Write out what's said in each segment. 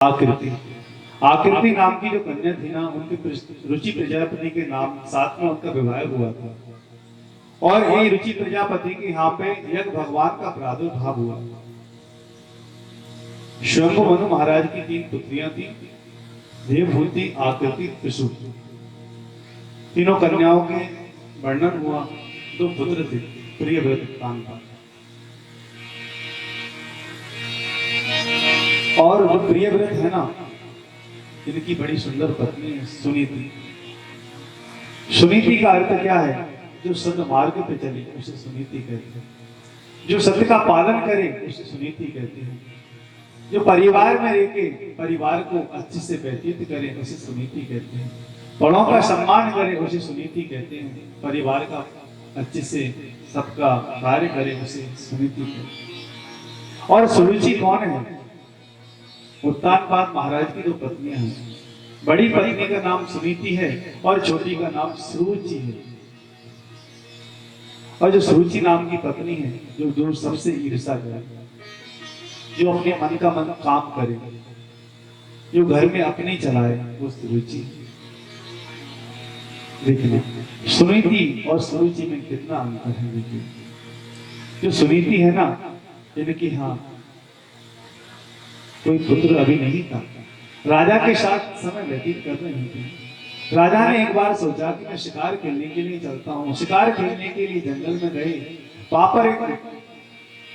आकृति आकृति नाम की जो कन्या थी ना, उनके रुचि प्रजापति के नाम साथ में उनका विवाह हुआ था। और ये रुचि प्रजापति के यहाँ पे यज्ञ भगवान का प्रादुर्भाव हुआ। शंभु मनु महाराज की 3 पुत्रियां थी, देवभूति, आकृति, त्रिशु। तीनों कन्याओं के वर्णन हुआ। 2 पुत्र थे, प्रियव्रत, कांता। और जो प्रियव्रत है ना, इनकी बड़ी सुंदर पत्नी है सुनीति। सुनीति का अर्थ क्या है? जो सत्य मार्ग पे चले उसे सुनीति कहते हैं। जो सत्य का पालन करे उसे सुनीति कहते हैं। जो परिवार में रह के परिवार को अच्छे से व्यतीत करे उसे सुनीति कहते हैं। बड़ों का सम्मान करे उसे सुनीति कहते हैं। परिवार का अच्छे से सबका कार्य करे उसे सुनीति कहते हैं। और सुरुचि कौन है? उत्तानपाद महाराज की 2 पत्नियां हैं। बड़ी पत्नी का नाम सुनीति है और छोटी का नाम सुरुचि है। और जो सुरुचि नाम की पत्नी है, जो सबसे ईर्ष्या करे, जो अपने मन का मन काम करे, जो घर में अपने चलाए, वो सुरुचि। देखिए सुनीति और सुरुचि में कितना अंतर है। देखिए जो सुनीति है ना, इनकी हाँ कोई पुत्र अभी नहीं था। राजा के साथ समय व्यतीत कर रही थी। राजा ने एक बार सोचा कि मैं शिकार खेलने के लिए चलता हूँ। शिकार खेलने के लिए जंगल में गए। वहां पर एक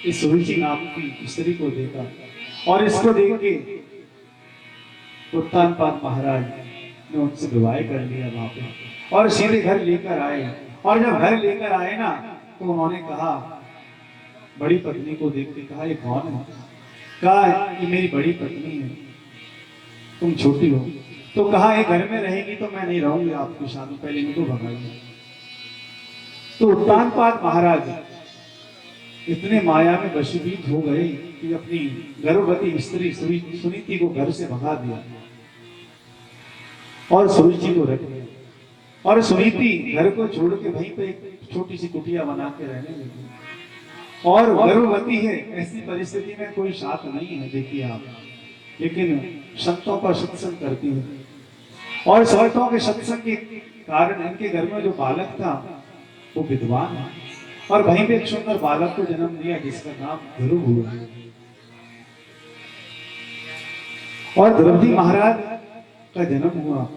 इस सुरुचि नाम की स्त्री को देखा और इसको देख के उत्तानपाद महाराज ने उनसे विवाह कर लिया वहां पे और सीधे घर लेकर आए। और जब घर लेकर आए ना, तो उन्होंने कहा, बड़ी पत्नी को देख के कहा, ये कौन है? कहा ये मेरी बड़ी पत्नी है, तुम छोटी हो। तो कहा ये घर में रहेगी तो मैं नहीं रहूंगी आपके साथ, पहले इनको भगाइए। तो उत्तानपाद महाराज इतने माया में वशीभूत हो गए कि अपनी गर्भवती स्त्री सुनीति को घर से भगा दिया और सुरुचि को रख दिया। और सुनीति घर को छोड़ के वहीं पे एक छोटी सी कुटिया बना के रहने लगी। और गर्भवती है, ऐसी परिस्थिति में कोई साथ नहीं है। देखिए आप, लेकिन संतों का सत्संग करती है। और संतों के सत्संग के कारण इनके घर में जो बालक था वो विद्वान है। और वहीं पे एक सुंदर बालक को जन्म दिया जिसका नाम ध्रुव हुआ। और द्रौपदी महाराज का जन्म हुआ।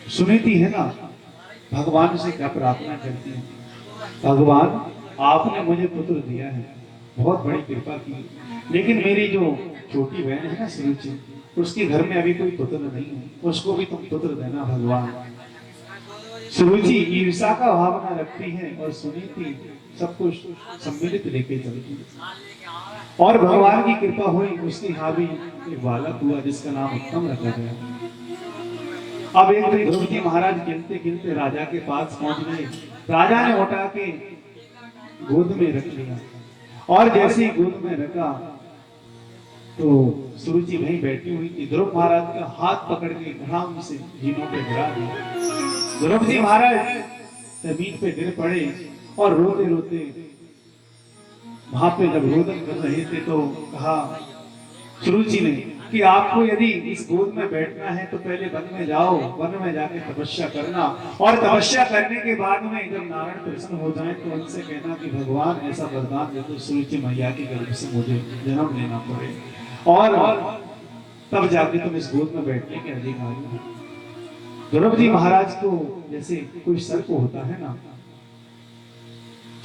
सुनीति है ना, भगवान से क्या प्रार्थना करती है? भगवान आपने मुझे पुत्र दिया है, बहुत बड़ी कृपा की, लेकिन मेरी जो छोटी बहन है ना सुरुचि, उसके घर में अभी कोई पुत्र नहीं है, उसको भी तुम पुत्र देना भगवान। सुरुचि ईर्ष्या का भावना रखती है और सुनीति सब कुछ सम्मिलित लेके चलती है। और भगवान की कृपा हुई, उसके यहाँ भी एक बालक हुआ जिसका नाम उत्तम रखा गया। अब एक दिन द्रौपदी महाराज खेलते खेलते राजा के पास पहुंच गए। राजा ने उठा के गोद में रख लिया और जैसे ही गोद में रखा तो सुरुचि वहीं बैठी हुई थी। ध्रुव महाराज का हाथ पकड़ के धड़ाम से जीनों पे गिरा दिया। द्रौपदी महाराज जमीन पे गिर पड़े और रोते रोते वहां पे जब रोदन कर रहे थे तो कहा सुरुचि ने कि आपको यदि इस गोद में बैठना है तो पहले वन में जाओ, वन में जाके तपस्या करना, और तपस्या करने के बाद में जब नारायण प्रसन्न हो जाए तो उनसे कहना कि भगवान ऐसा वरदान दे दो सुरुचि मैया के गर्भ से मुझे जन्म लेना पड़े, और तब जाके तुम इस गोद में बैठने के अधिकारी हो। द्रौपदी महाराज को जैसे कोई सर्प होता है ना,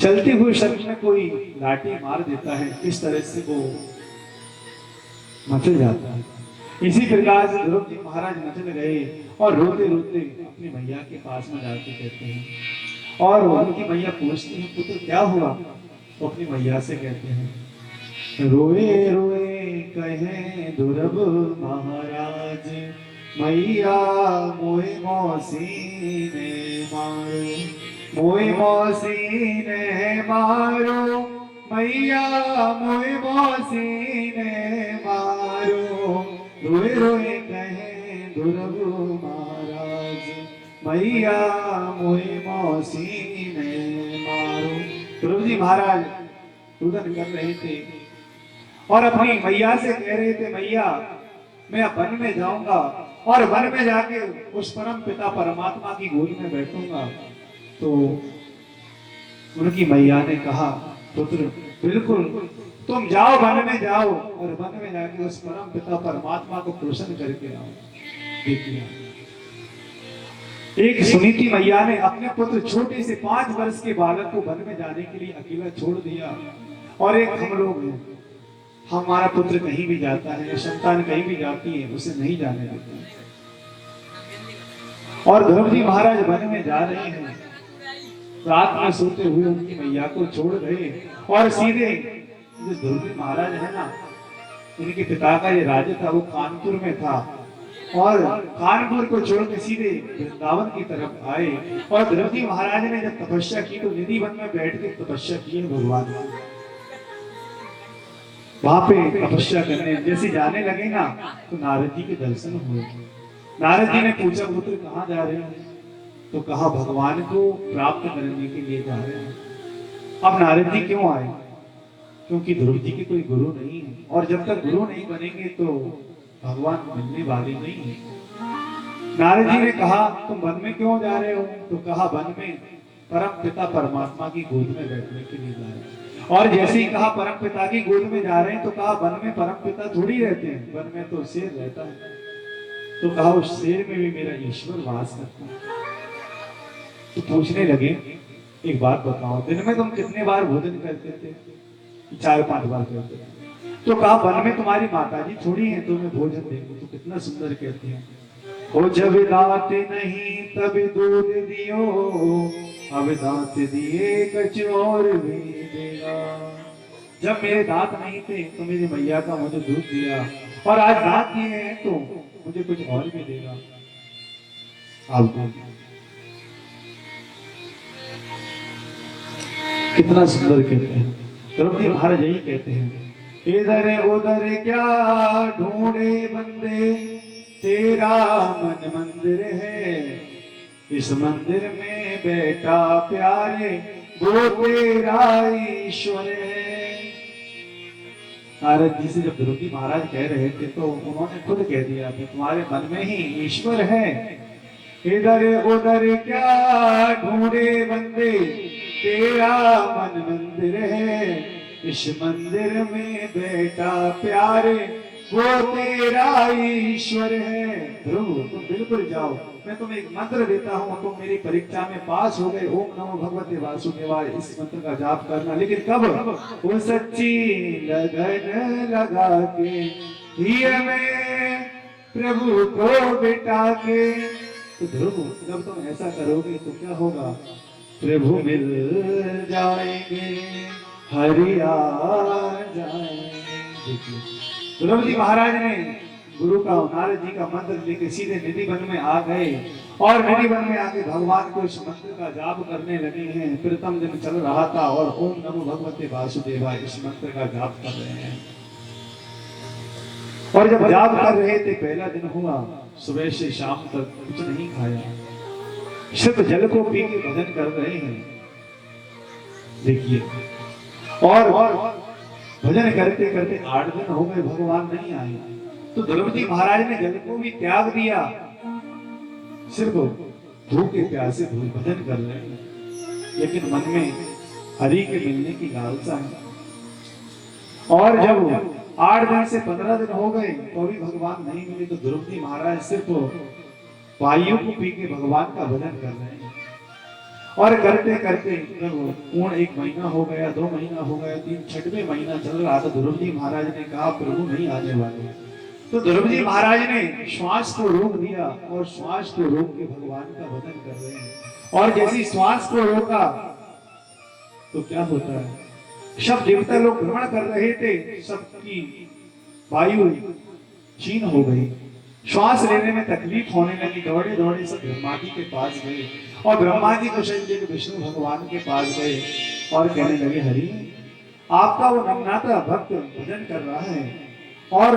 चलते हुए सर्प में कोई लाठी मार देता है, इस तरह से वो मचल जाता है। इसी प्रकार से द्रौपदी महाराज मचल गए और रोते रोते अपनी मैया के पास में जाके कहते हैं। और उनकी मैया पूछती है, पुत्र क्या हुआ? तो अपनी मैया से कहते हैं, रोए रोए कहे दुर्लभ महाराज, मैया मोए मौसी ने मारो, मोए मौसी ने मारो, मैया मोए मौसी ने मारो, रोए रोए कहे दुर्लभ महाराज, मैया मोए मौसी ने मारो। द्रौपदी महाराज रुदन कर रहे थे और अपनी मैया से कह रहे थे, मैया मैं अब वन में जाऊंगा और वन में जाके उस परम पिता परमात्मा की गोद में बैठूंगा। तो उनकी मैया ने कहा, पुत्र बिल्कुल तुम जाओ, वन में जाओ और वन में जाके उस परम पिता परमात्मा को प्रसन्न करके आओ। देखिए, एक सुनीति मैया ने अपने पुत्र छोटे से 5 वर्ष के बालक को वन में जाने के लिए अकेला छोड़ दिया। और एक हम लोग हैं, हमारा पुत्र कहीं भी जाता है, संतान कहीं भी जाती है, उसे नहीं जाने देते। और ध्रुव जी महाराज वन में जा रहे हैं, रात में सोते हुए उनकी मैया को छोड़ गए और सीधे जो ध्रुव जी महाराज है ना, इनके पिता का ये राज्य था, वो कानपुर में था और कानपुर को छोड़ के सीधे वृंदावन की तरफ आए। और ध्रुव जी महाराज ने जब तपस्या की तो निधि वन में बैठ के तपस्या की है भगवान। वहां पे तपस्या करने जैसे जाने लगे ना, तो नारद जी के दर्शन हुए। नारद जी ने पूछा, पुत्र कहाँ जा रहे हो? तो कहा, भगवान को प्राप्त करने के लिए जा रहे हैं। अब नारद जी क्यों आए? क्योंकि ध्रुव जी के कोई गुरु नहीं है, और जब तक गुरु नहीं बनेंगे तो भगवान मिलने वाले नहीं है। नारद जी ने कहा, तुम वन में क्यों जा रहे हो? तो कहा, वन में परम पिता परमात्मा की गोद में बैठने के लिए जा रहे हैं। और जैसे ही कहा परम पिता की गोद में जा रहे हैं, तो कहा, वन में परम पिता थोड़ी रहते हैं, वन में तो शेर रहता है। तो कहा, उस शेर में भी मेरा ईश्वर वास करता है। तो पूछने लगे, एक बात बताओ, दिन में तुम कितने बार भोजन करते थे? 4-5 बार करते थे। तो कहा, वन में तुम्हारी माता जी थोड़ी है, तुम्हें भोजन देंगे। तो कितना सुंदर कहती है, ओ जब दांत नहीं तब दूध दियो, अब दांत दिए कुछ और भी देगा। जब मेरे दांत नहीं थे तो मेरी मैया का मुझे दूध दिया, और आज दांत दिए हैं तो मुझे कुछ और भी देगा। आप कितना सुंदर कहते हैं। ध्रुव जी महाराज यही कहते हैं, इधर उधर क्या ढूंढे बंदे, तेरा मन मंदिर है, इस मंदिर में बैठा प्यारे, वो तेरा ईश्वर है। नारद जी से जब ध्रुव जी महाराज कह रहे थे तो उन्होंने खुद कह दिया कि तुम्हारे मन में ही ईश्वर है। इधर उधर क्या ढूंढे बंदे, तेरा मन मंदिर है, इस मंदिर में बैठा प्यारे, वो तेरा ईश्वर है। ध्रुव तुम बिल्कुल जाओ, मैं तुम्हें एक मंत्र देता हूँ, तुम मेरी परीक्षा में पास हो गए, ओम नमो भगवते वासुदेवाय, इस मंत्र का जाप करना। लेकिन कब? वो सच्ची लगन लगा के, हिय में प्रभु को बिठा के। तो ध्रुव जब तुम ऐसा करोगे तो क्या होगा? प्रभु मिल जाएंगे, हरि आ जाएंगे। ध्रुव जी महाराज ने गुरु का, नारद जी का मंत्र लेके सीधे निधि वन में आ गए, और निधि वन में आके भगवान को इस मंत्र का जाप करने लगे हैं। प्रथम दिन चल रहा था और ओम नमो भगवते वासुदेवाय इस मंत्र का जाप कर रहे हैं। और जब जाप कर रहे थे, पहला दिन हुआ, सुबह से शाम तक कुछ नहीं खाया, सिर्फ जल को पी के भजन कर रहे हैं। देखिए, और भजन करते करते 8 दिन हो गए, भगवान नहीं आए। तो ध्रुव जी महाराज ने जल को भी त्याग दिया, सिर्फ भूखे प्यासे भजन कर रहे हैं, लेकिन मन में हरि के मिलने की लालसा है। और जब 8 दिन से 15 दिन हो गए तो भी भगवान नहीं मिले, तो ध्रुव जी महाराज सिर्फ वायु को पी के भगवान का भजन कर रहे हैं। और करते करते जब पूर्ण 1 महीना हो गया, 2 महीना हो गया, 6वें महीना चल रहा था, ध्रुव जी महाराज ने कहा, प्रभु नहीं आने वाले। तो ध्रुव जी महाराज ने श्वास को रोक दिया, और श्वास को रोक के भगवान का भजन कर रहे हैं। और जैसी श्वास को रोका तो क्या होता है, सब देवता लोग भ्रमण कर रहे थे, सबकी वायु क्षीण हो गई, श्वास लेने में तकलीफ होने लगी। दौड़े दौड़े सब ब्रह्मा जी के पास गए, और ब्रह्मा जी को शरीर विष्णु भगवान के पास गए और कहने लगे, हरि आपका वो नन्नाता भक्त भजन कर रहा है, और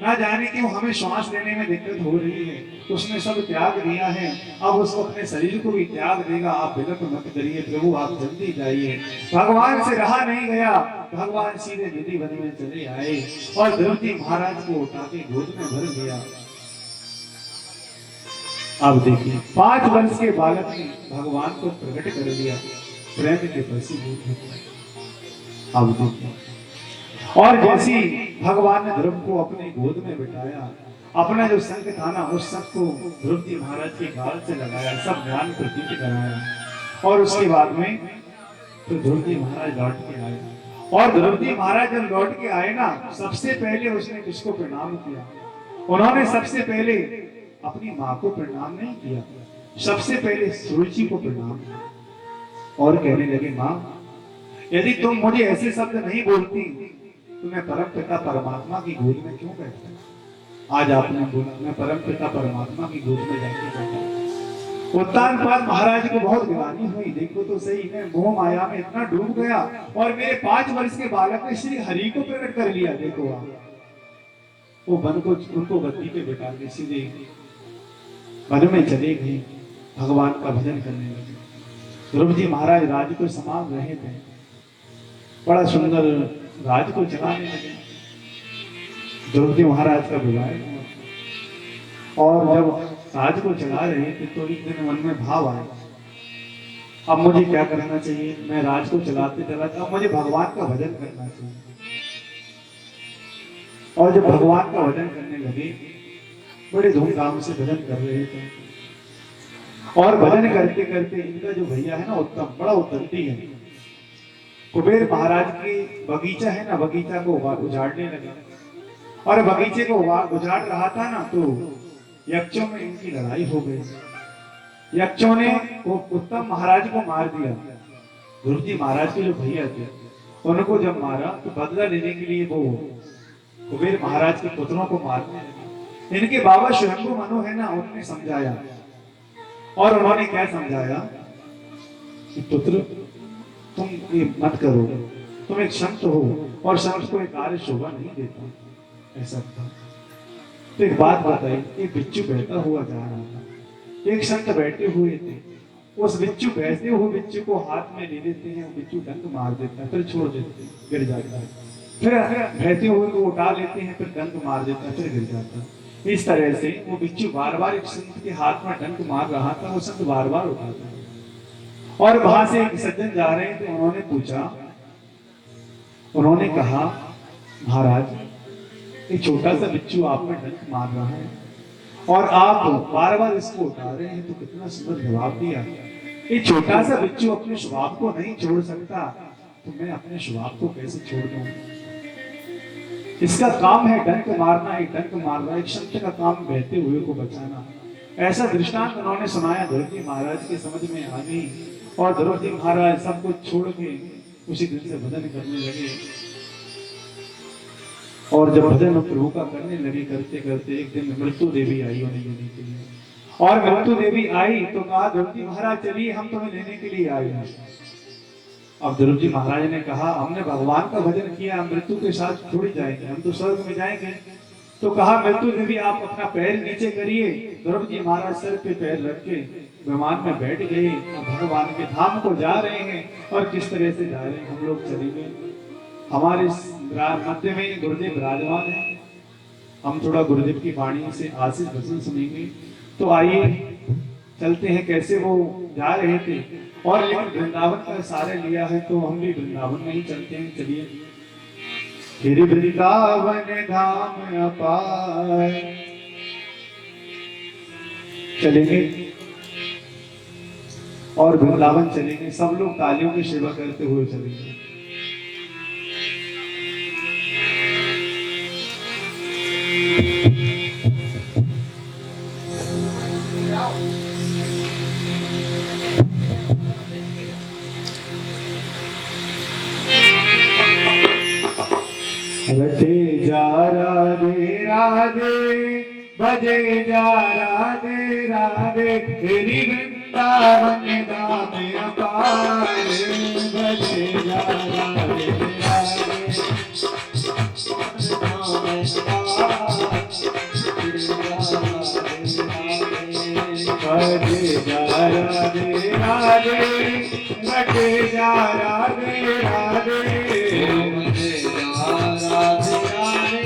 ना जाने क्यों हमें श्वास लेने में दिक्कत हो रही है, उसने सब त्याग दिया है, अब उसको अपने शरीर को भी त्याग देगा। आप विलंब मत करिए प्रभु, आप जल्दी जाइए। भगवान से रहा नहीं गया, भगवान सीधे निधि वन में चले आए और द्रौपदी महाराज को उठा के गोद में भर लिया। अब देखिए 5 वर्ष के बालक ने भगवान को प्रकट कर दिया, प्रेम के वशीभूत होकर। अब देखिए, और जैसी भगवान ने ध्रुव को अपने गोद में बिठाया, अपना जो शंख था ना उस शंख को द्रौपदी महाराज के गाल से लगाया, सब ज्ञान प्रतीत कराया। और उसके बाद में तो द्रौपदी महाराज लौट के आए, और द्रौपदी महाराज जब लौट के आए ना, सबसे पहले उसने किसको प्रणाम किया? उन्होंने सबसे पहले अपनी माँ को प्रणाम नहीं किया, सबसे पहले सूर्य जी को प्रणाम किया और कहने लगे, माँ यदि तुम मुझे ऐसे शब्द नहीं बोलती तो मैं परम पिता परमात्मा की गोद में क्यों बैठता? आज आपने बोला मैं परम पिता परमात्मा की गोद में जाके बैठा। उत्तानपाद महाराज को बहुत ग्लानि हुई, देखो तो सही, मैं मोह माया में इतना डूब गया और मेरे 5 वर्ष के बालक ने श्री हरि को प्रकट कर लिया। देखो आप, वो वन को उनको गद्दी पे बिठा के सीधे वन में चले गए, भगवान का भजन करने लगे। द्रौपदी महाराज राज्य को संभाल रहे थे, बड़ा सुंदर राज्य को चलाने लगे। द्रौपदी महाराज का विवाह हुआ और जब राज्य को चला रहे थे तो एक दिन मन में भाव आया, अब मुझे क्या करना चाहिए? मैं राज को चलाते चलाते अब मुझे भगवान का भजन करना चाहिए। और जब भगवान का भजन करने लगे, बड़े धूमधाम से भजन कर रहे थे, और भजन करते करते इनका जो भैया है ना उत्तम, बड़ा उद्दंडी है, कुबेर महाराज की बगीचा है ना, बगीचा को उजाड़ने लगा। और बगीचे को उजाड़ रहा था ना तो यक्षों में इनकी लड़ाई हो गई। यक्षों ने वो उत्तम महाराज को मार दिया। द्रौपदी महाराज के जो भैया थे उनको जब मारा तो बदला लेने के लिए वो कुबेर महाराज के पुत्रों को मारने लगे। इनके बाबा स्वयंभू मनु है ना, उन्होंने समझाया, और उन्होंने क्या समझाया कि पुत्र तुम ये मत करो, तुम एक संत हो और संत को एक कार्य शोभा नहीं देता, ऐसा था। तो एक बात बताई, एक बिच्छू बहता हुआ जा रहा था, एक संत बैठे हुए थे, उस बिच्छू बहते हुए बिच्छू को हाथ में ले लेते हैं, वो बिच्छू डंक मार देता है, फिर छोड़ देते हैं, गिर जाता है, फिर बहते हुए को उठा लेते हैं, फिर डंक मार देता है, फिर गिर जाता है। इस तरह से वो बिच्छू बार बार एक संत के हाथ में डंक मार रहा था, वो संत बार बार उठाता है। और वहां से एक सज्जन जा रहे थे, उन्होंने पूछा, उन्होंने कहा, महाराज एक छोटा सा बिच्छू आप में डंक मार रहा है और आप बार बार इसको उठा रहे हैं, तो कितना सुंदर जवाब दिया। एक छोटा सा बिच्छू अपने स्वभाव को नहीं छोड़ सकता, तो मैं अपने स्वभाव को कैसे छोड़ दूं? इसका काम है डंक मारना, एक डंक मारना, एक संत का काम बहते हुए को बचाना। ऐसा दृष्टांत उन्होंने सुनाया, द्रौपदी महाराज के समझ में आ गई और द्रौपदी महाराज सब कुछ छोड़ के उसी दिन से भजन करने लगे। और जब भजन प्रभु का करने लगे, करते करते एक दिन मृत्यु देवी आई उन्हें लेने के लिए, और मृत्यु देवी आई तो कहा, द्रौपदी महाराज चलिए हम तुम्हें लेने के लिए आए हैं। अब द्रौपदी महाराज ने कहा, हमने भगवान का भजन किया, मृत्यु के साथ थोड़ी जाएंगे, हम तो स्वर्ग में जाएंगे। तो कहा, मृत्यु देवी आप अपना पैर नीचे करिए। द्रौपदी महाराज सर पे पैर रख के विमान में बैठ गए, भगवान के धाम को जा रहे हैं। और किस तरह से जा रहे हैं, हम लोग चलेंगे, हमारे मध्य में गुरुदेव विराजमान है, हम थोड़ा गुरुदेव की वाणी से आशीष भजन सुनेंगे। तो आइए चलते हैं। कैसे वो जा रहे थे, और लेकिन वृंदावन का सहारा लिया है, तो हम भी वृंदावन में ही चलते हैं। चलिए, फिर वृंदावन धाम अपार चलेंगे और वृंदावन चलेंगे, सब लोग तालियों की सेवा करते हुए चलेंगे। बजे जा राधे राधे, बजे जा राधे राधे, तेरी वृंदावन धाम अपार, बजे जा राधे राधे, धाम अपार। बजे जा राधे राधे, बजे जा राधे राधे, बजे जा राधे राधे,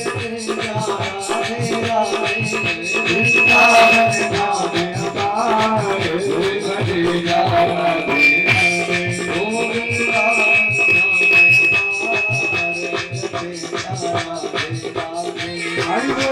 बजे जा राधे राधे, वृंदावन धाम अपार, बजे जा राधे राधे, ओ वृंदावन बजे जा राधे राधे। हरि बोल।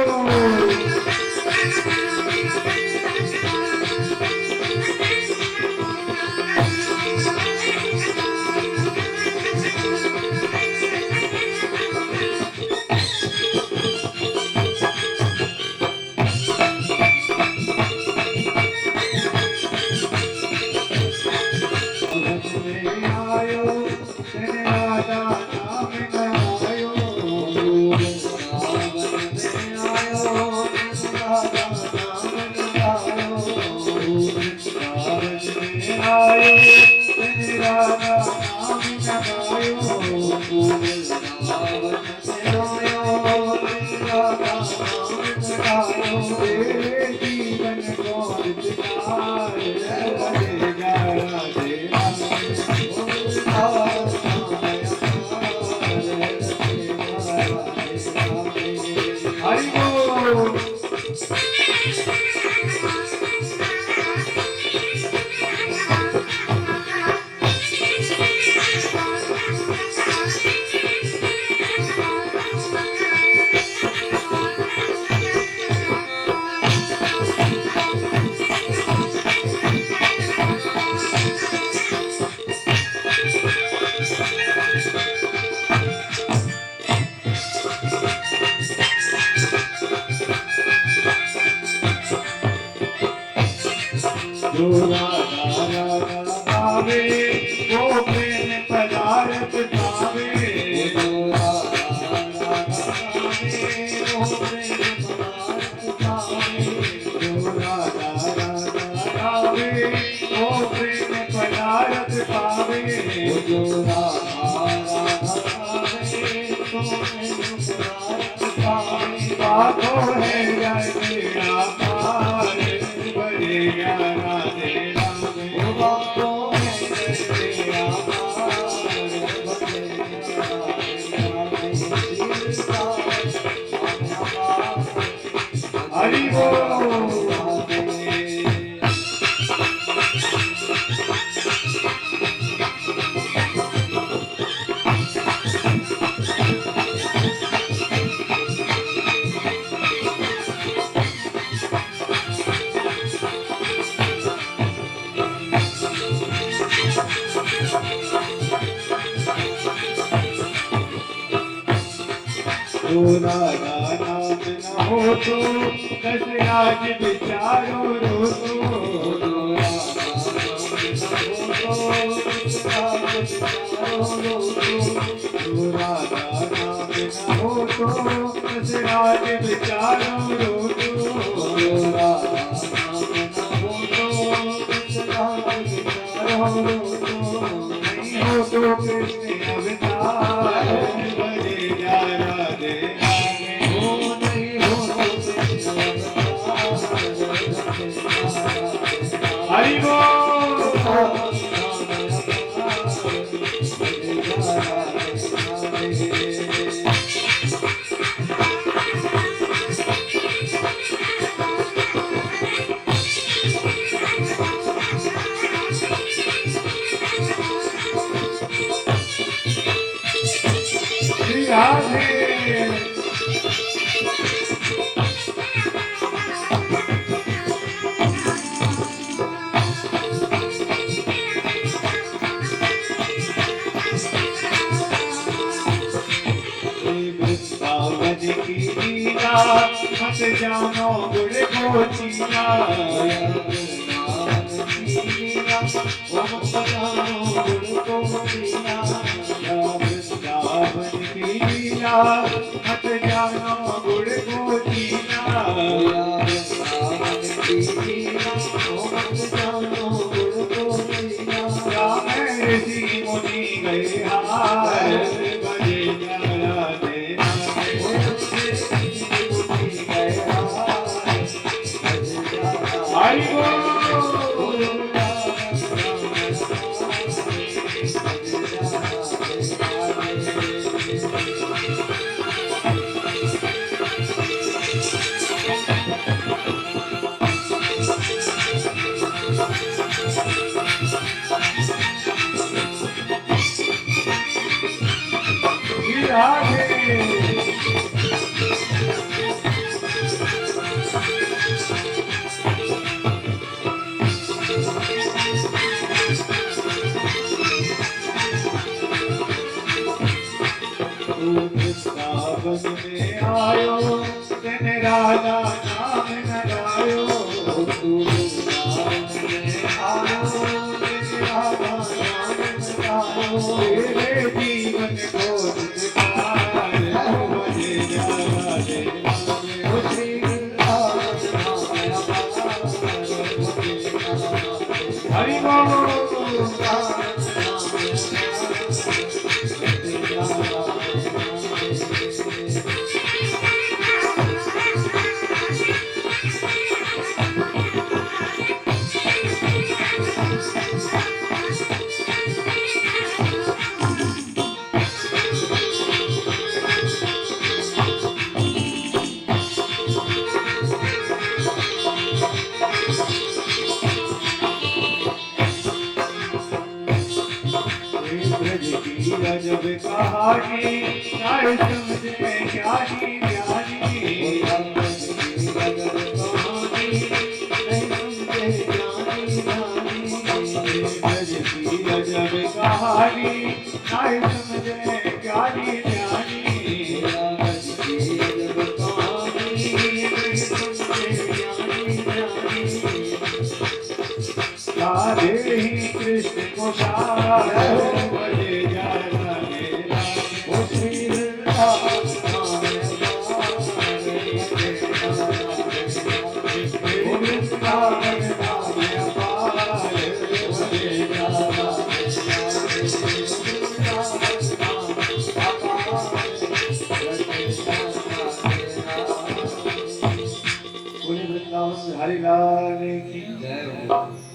हो तो कैसे आज विचारो रो तो राधा नाम न हो तो कैसे आज विचारो रो तो राधा नाम न हो तो कैसे आज विचारो रो तो नहीं हो तो कृष्ण अवतार बजे जा राधे हरि बोल। श्री राधे मत जानो गुड़ को चीना वृंदावन की लीला मत जानो गुड़ को चीना राम ऋषि मुनि गए हार बजे जा राधे वृंदावन में आयो तेने राजा नाम न गायो तू वृंदावन में आयो तेरे राजा नाम न गायो तेरे जीवन को दिखाए मुझे जाना दे ओ श्री वृंदावन नाम अपार मुझे जाना हरि बोल जब कहानी नाय समझे ज्ञानी ज्ञानी जब कहानी नाय समझे ज्ञानी ज्ञानी राधे ही कृष्ण को सारे बजे जाना मेरा ओ श्री वृंदावन वृंदावन नाम अपार बजे जाना हरि लाल की जय हो।